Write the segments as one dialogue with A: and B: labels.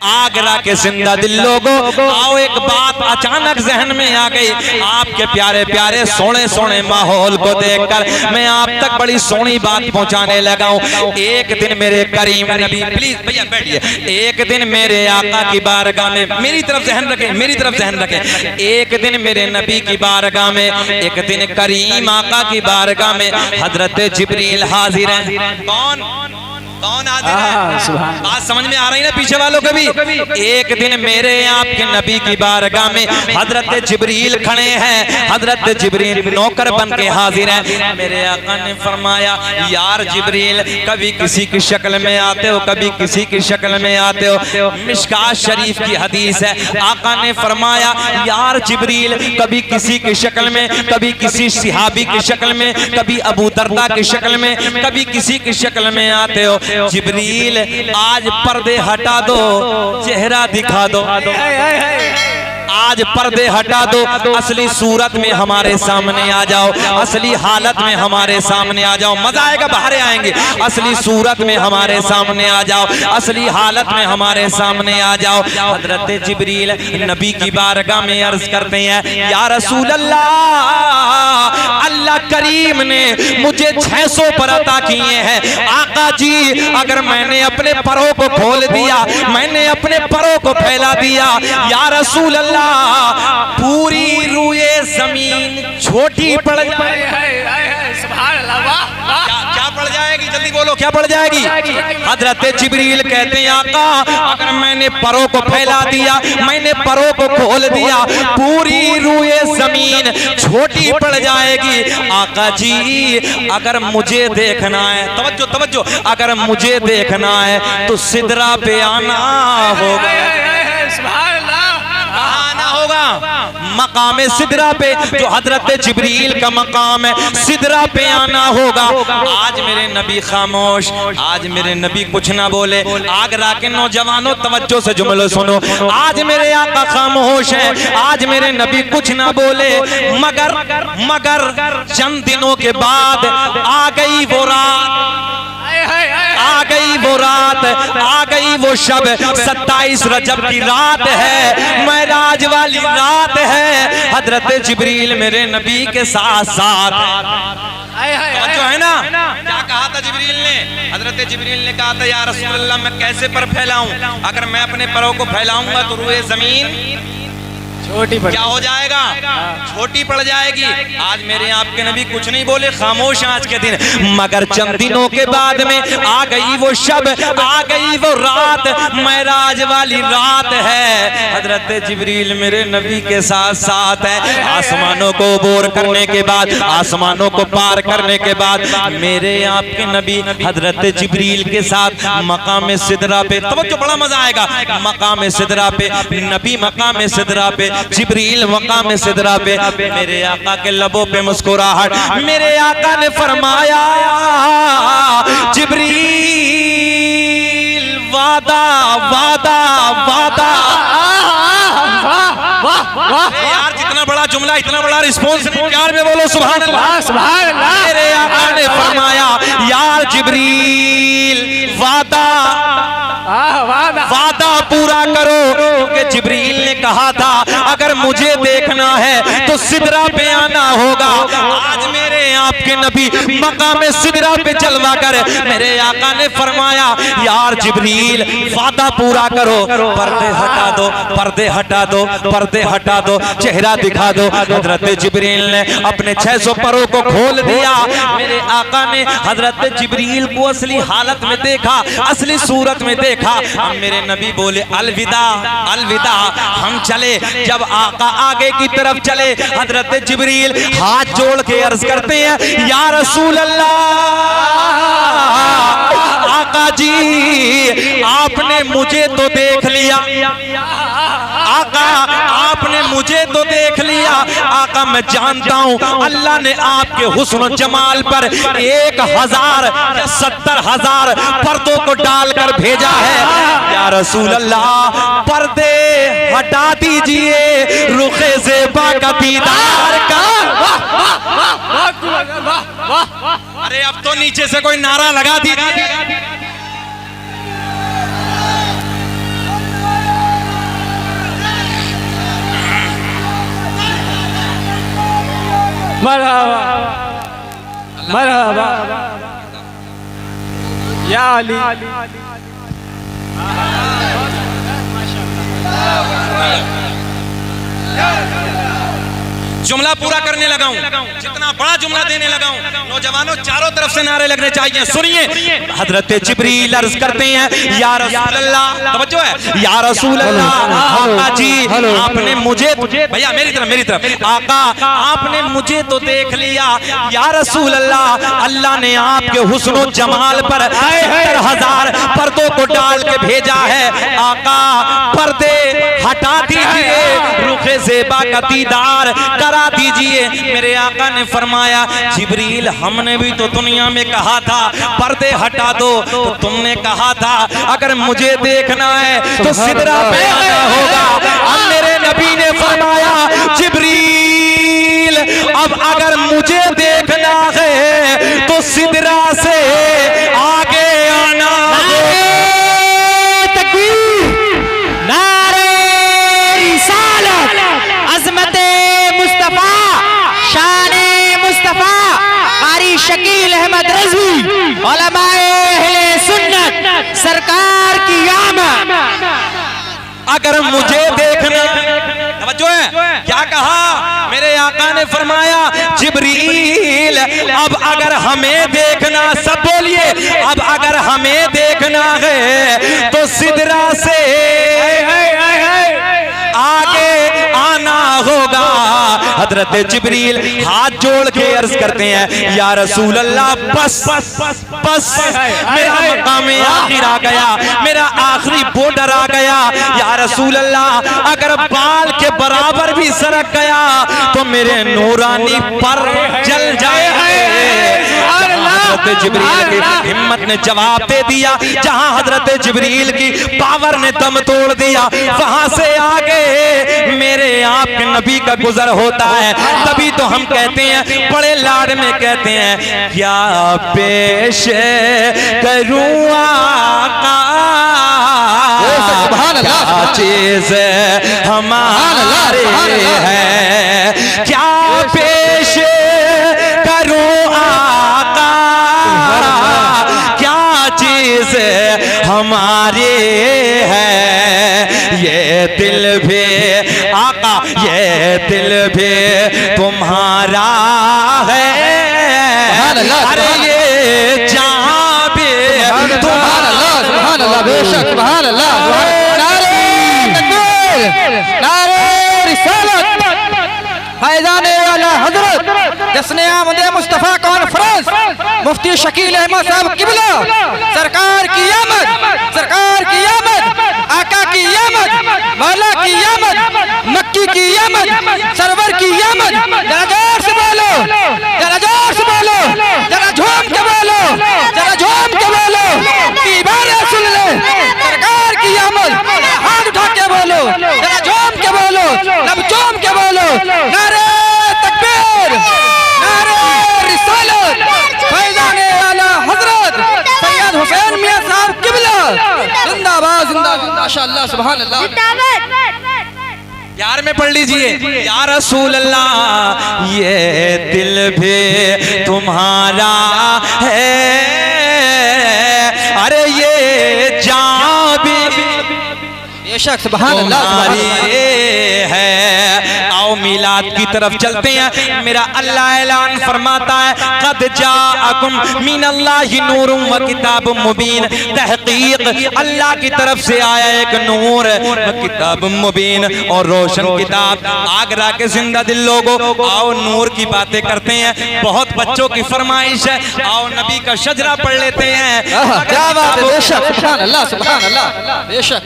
A: आगरा के जिंदा दिल लोगों, आओ एक बात अचानक जहन में आ गई। आपके प्यारे प्यारे सोने सोने माहौल को देखकर मैं आप तक बड़ी सोनी बात पहुंचाने लगा हूं। एक दिन मेरे करीम नबी, प्लीज भैया बैठिए, एक दिन मेरे आका की बारगाह में, मेरी तरफ ध्यान रखें, मेरी तरफ ध्यान रखें, एक दिन मेरे नबी की बारगाह में, एक दिन करीम आका की बारगाह में हजरत जिब्रील हाजिर हैं। कौन हाजिर है? बात समझ में आ रही है ना पीछे वालों को भी? एक दिन मेरे आपके नबी की बारगाह में हजरत जिब्रील खड़े हैं। हजरत जिब्रील नौकर बन के हाजिर हैं। मेरे आका ने फरमाया, यार जिब्रील, कभी किसी की शक्ल में आते हो, कभी किसी की शक्ल में आते हो। मिशकात शरीफ की हदीस है, आका ने फरमाया, यार जिब्रील, कभी किसी की शक्ल में, कभी किसी सिहाबी की शक्ल में, कभी अबू दरदा की शक्ल में, कभी किसी की शक्ल में आते हो। जिब्रील, आज पर्दे हटा दो, चेहरा दिखा दो। आज पर्दे हटा दो, असली सूरत में हमारे सामने आ जाओ, असली हालत में हमारे सामने आ जाओ। मजा आएगा, बाहर आएंगे। असली सूरत में हमारे सामने आ जाओ, असली हालत में हमारे सामने आ जाओ। हजरत जिब्रील नबी की बारगाह में अर्ज करते हैं, या रसूल अल्लाह, अल्लाह करीम ने मुझे 600 पर अता किए हैं। आका जी, अगर मैंने अपने परों को खोल दिया, मैंने अपने परों को फैला दिया, या रसूल अल्लाह, पूरी रूए जमीन छोटी पड़ जाएगी। क्या पड़ जाएगी? जल्दी बोलो, क्या पड़ जाएगी? हजरत जिब्रील कहते हैं, आका, अगर मैंने परों को फैला दिया, मैंने परों को खोल दिया, पूरी रूए जमीन छोटी पड़ जाएगी। आका जी, अगर मुझे देखना है, तवज्जो तवज्जो, अगर मुझे देखना है तो सिदरा पे आना होगा। मकाम सिदरा पे, जो हजरत जिब्रील का मकाम है, सिदरा पे आना होगा। आज मेरे नबी खामोश, आज मेरे नबी कुछ ना बोले। आगरा के नौजवानों, तवज्जो से जुमले सुनो, आज मेरे आका खामोश है, आज मेरे नबी कुछ ना बोले। मगर चंद दिनों के बाद आ गई वो रात, आ गई वो रात, आ गई वो शब, 27 रजब की रात है, मेराज वाली रात है। हजरत जिब्रील मेरे नबी के साथ साथ जो है ना। क्या कहा था जिब्रील ने? हजरत जिब्रील ने कहा था, या रसूल अल्लाह, मैं कैसे पर फैलाऊं? अगर मैं अपने परों को फैलाऊंगा तो रूए जमीन छोटी क्या हो जाएगा? छोटी पड़ जाएगी। आज मेरे आपके नबी कुछ नहीं बोले, खामोश आज के दिन। मगर चंद दिनों के बाद में आ गई वो शब, आ गई वो रात, मेराज वाली रात है। हजरत जिब्रील मेरे नबी के साथ साथ है। आसमानों को बोर करने के बाद, आसमानों को पार करने के बाद मेरे आपके नबी हजरत जिब्रील के साथ मकाम सिदरा पे, तवज्जो, बड़ा मजा आएगा। मकाम सिदरा पे नबी, मकाम सिदरा पे जिब्रील, मकाम सिदरा पे मेरे आका के लबों पे मुस्कुराहट। मेरे आका ने फरमाया, जिब्रील, वादा वादा वादा। यार, जितना बड़ा जुमला, इतना बड़ा रिस्पॉन्स, प्यार में बोलो सुभान अल्लाह, सुभान अल्लाह। मेरे आका ने फरमाया, यार जिब्रील, वादा वादा पूरा करो, क्योंकि जिब्रील ने कहा था, अगर मुझे देखना है तो सिदरा पे आना होगा। आज मेरे आपके नबी मकाम सिदरा पे जलवा कर मेरे आका ने फरमाया, यार जिब्रील, वादा पूरा करो, पर्दे हटा दो, पर्दे हटा दो, पर्दे हटा दो, चेहरा दिखा दो। हजरत जिब्रील ने अपने 600 परों को खोल दिया। मेरे आका ने हजरत जिब्रील को असली हालत में देखा, असली सूरत में देखा। मेरे नबी बोले, अलविदा अलविदा, हम चले। जब आका आगे की तरफ चले, हजरत जिब्रील हाथ जोड़ के अर्ज करते हैं, या रसूल अल्लाह, आका जी, आपने मुझे तो देख लिया, आका आपने मुझे तो देख लिया। आका, मैं जानता हूँ अल्लाह ने आपके हुस्न जमाल पर 1000 या 70,000 पर्दों को डालकर भेजा है। या रसूल अल्लाह, पर्दे हटा दीजिए, रुखे ज़ेबा का दीदार का। अरे अब तो नीचे से कोई नारा लगा दीजिए।
B: मरहबा मरहबा या अली।
A: जुमला पूरा करने लगा हूं, जितना बड़ा जुमला देने लगा हूं। नौजवानों चारों तरफ से नारे लगने चाहिए। सुनिए, हजरत जिब्रील अर्ज करते हैं, या रसूल अल्लाह, तवज्जो है, या रसूल अल्लाह, आका जी आपने मुझे, भैया मेरी तरफ, आका आपने मुझे तो देख लिया, या रसूल अल्लाह, अल्लाह ने आपके हुस्न और जमाल पर 70,000 पर्दों को डाल के भेजा है। आका पर्दे हटा दीजिए, रुखे ज़ेबा का दीदार करा दीजिए। मेरे आका ने फरमाया, जिब्रील हमने भी तो दुनिया में कहा था पर्दे हटा दो, तो तुमने कहा था अगर मुझे देखना है तो सिदरा पे आना होगा। अब मेरे नबी ने फरमाया, जिब्रील अब अगर मुझे देखना है तो सिदरा से आगे आना होगा।
C: शकील अहमद रज़वी उलमाए अहले सुन्नत सरकार की आमद।
A: अगर मुझे देखना, तवज्जो है, क्या कहा मेरे आका ने फरमाया, जिब्रील अब अगर हमें देखना, सब बोलिए, अब अगर हमें देखना है तो सिदरा से आगे आना होगा। हजरत जिब्रील हाथ जोड़ के अर्ज करते हैं, या रसूल अल्लाह बस मेरा मकाम आखिर आ गया, मेरा आखिरी बॉर्डर आ गया। या रसूल अल्लाह अगर बाल के बराबर भी सरक गया तो मेरे नूरानी पर जल जाए। हजरत जिब्रील की हिम्मत ने जवाब दे दिया, जहां हजरत जिब्रील की पावर ने दम तोड़ दिया, वहां से आगे मेरे आपके नबी का गुजर होता है। तभी तो हम कहते हैं, बड़े लाड में कहते हैं, क्या पेश करूं आका, क्या चीज हमारे है, क्या पेश करूं आका, क्या चीज हमारे है। ये दिल भी आका, ये दिल भी तुम्हारा है, अरे ये जहां भी तुम्हारा।
C: बेशक सुभान अल्लाह, नारे तकबीर, नारे रिसालत, फैज़ाने आला हज़रत जश्न आमद मुस्तफ़ा कॉन्फ्रेंस मुफ्ती शकील अहमद साहब किबला सरकार की आमद, सरकार की आमद, आका की आमद, मौला की आमद, मक्की की आमद, सरवर की आमद। जरा जोर से बोलो, जरा जोर से बोलो, जरा झूम के बोलो, जरा झूम के बोलो, दीवारें सुन ले, सरकार की आमद। हाथ उठा के बोलो, जरा झूम के बोलो, लब झूम के बोलो, नारे तकबीर, नारे रिसालत, फैज़ाने आला हज़रत सैयद हुसैन मियां साहब किबला जिंदाबाद, जिंदाबाद, माशाअल्लाह, सुभान अल्लाह।
A: यार में पढ़ लीजिए, या रसूल अल्लाह ये दिल भी तुम्हारा है, अरे ये जान भी
C: बेशक सुभान अल्लाह
A: है। आओ मिलाद की तरफ चलते हैं। मेरा अल्लाह ऐलान फरमाता है, क़द जाअकुम मिनल्लाहि नूरुम व किताबुम मुबीन। तहक़ीक़ अल्लाह की तरफ से आया एक नूर व किताबुम मुबीन, और रोशन किताब। आगरा के जिंदा दिल लोगों, आओ नूर की बातें करते हैं। बहुत बच्चों की फरमाइश है, आओ नबी का शजरा पढ़ लेते हैं।
C: क्या बात है, बेशक सुभान अल्लाह, सुभान अल्लाह, बेशक।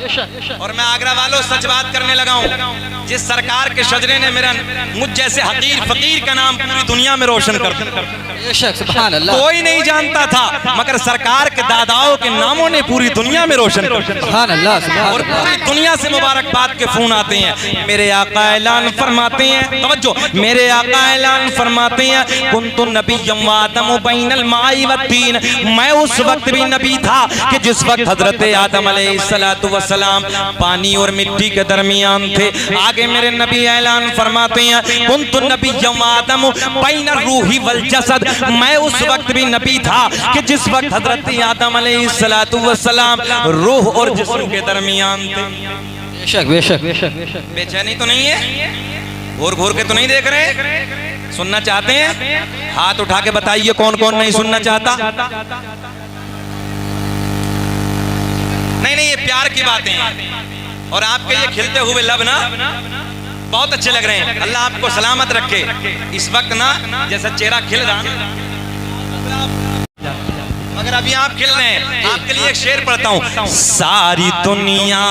A: और मैं आगरा वालों सच बात करने लगा हूँ, जिस सरकार के शजरे ने मेरा मुझ जैसे हकीर फकीर का नाम पूरी दुनिया में रोशन कर दिया,
C: बेशक सुभान अल्लाह,
A: कोई नहीं जानता था, मगर सरकार के दादाओं के नामों ने पूरी दुनिया में रोशन कर दिया,
C: सुभान अल्लाह।
A: और पूरी दुनिया से मुबारकबाद के फोन आते हैं। मेरे आका ऐलान फरमाते हैं, तवज्जो, मेरे आका ऐलान फरमाते हैं, कुन्तु नबिय्यम व आदम बैनल माई व तीन। मैं उस वक्त भी नबी था कि जिस वक्त हजरत आदम अलैहिस्सलातु वस्सलाम पानी और मिट्टी के दरमियान थे। आगे मेरे नबी ऐलान फरमाते फरमाते हैं कुन्तु नबिय्यम आदम बैन रूही वल जसद, मैं उस वक्त भी नबी था कि जिस वक्त हजरत आदम अलैहिस्सलातु वस्सलाम रूह और जिस्म के दरमियान थे।
C: बेशक बेशक बेशक बेशक।
A: बेचैनी तो नहीं है? घूर घूर के तो नहीं देख रहे? सुनना चाहते हैं? हाथ उठा के बताइए कौन कौन नहीं सुनना चाहता। नहीं नहीं, ये प्यार की बातें हैं और आपके ये खिलते हुए लब ना बहुत अच्छे लग रहे हैं। अल्लाह आपको सलामत रखे। इस वक्त ना जैसा चेहरा खिल रहा है, मगर अभी आप खिल रहे हैं। आपके लिए एक शेर पढ़ता हूँ। सारी दुनिया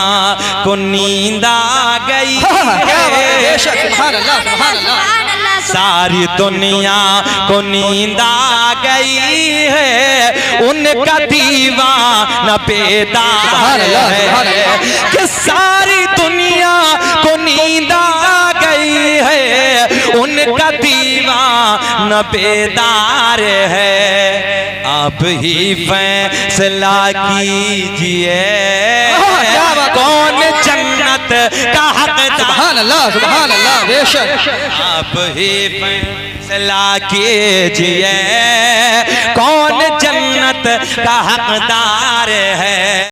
A: को नींद आ गई है,
C: सुभान अल्लाह सुभान अल्लाह।
A: सारी दुनिया को नींद आ गई है, उनका दीवाना बेदार है कि सारी दुनिया को नींद आ गई है, उनका दीवाना बेदार है। अब ही फैसला कीजिए कौन जन्नत का हकदार।
C: सुभान अल्लाह सुभान अल्लाह। बेशक।
A: आप ही फैसला कीजिए कौन जन्नत का हकदार है।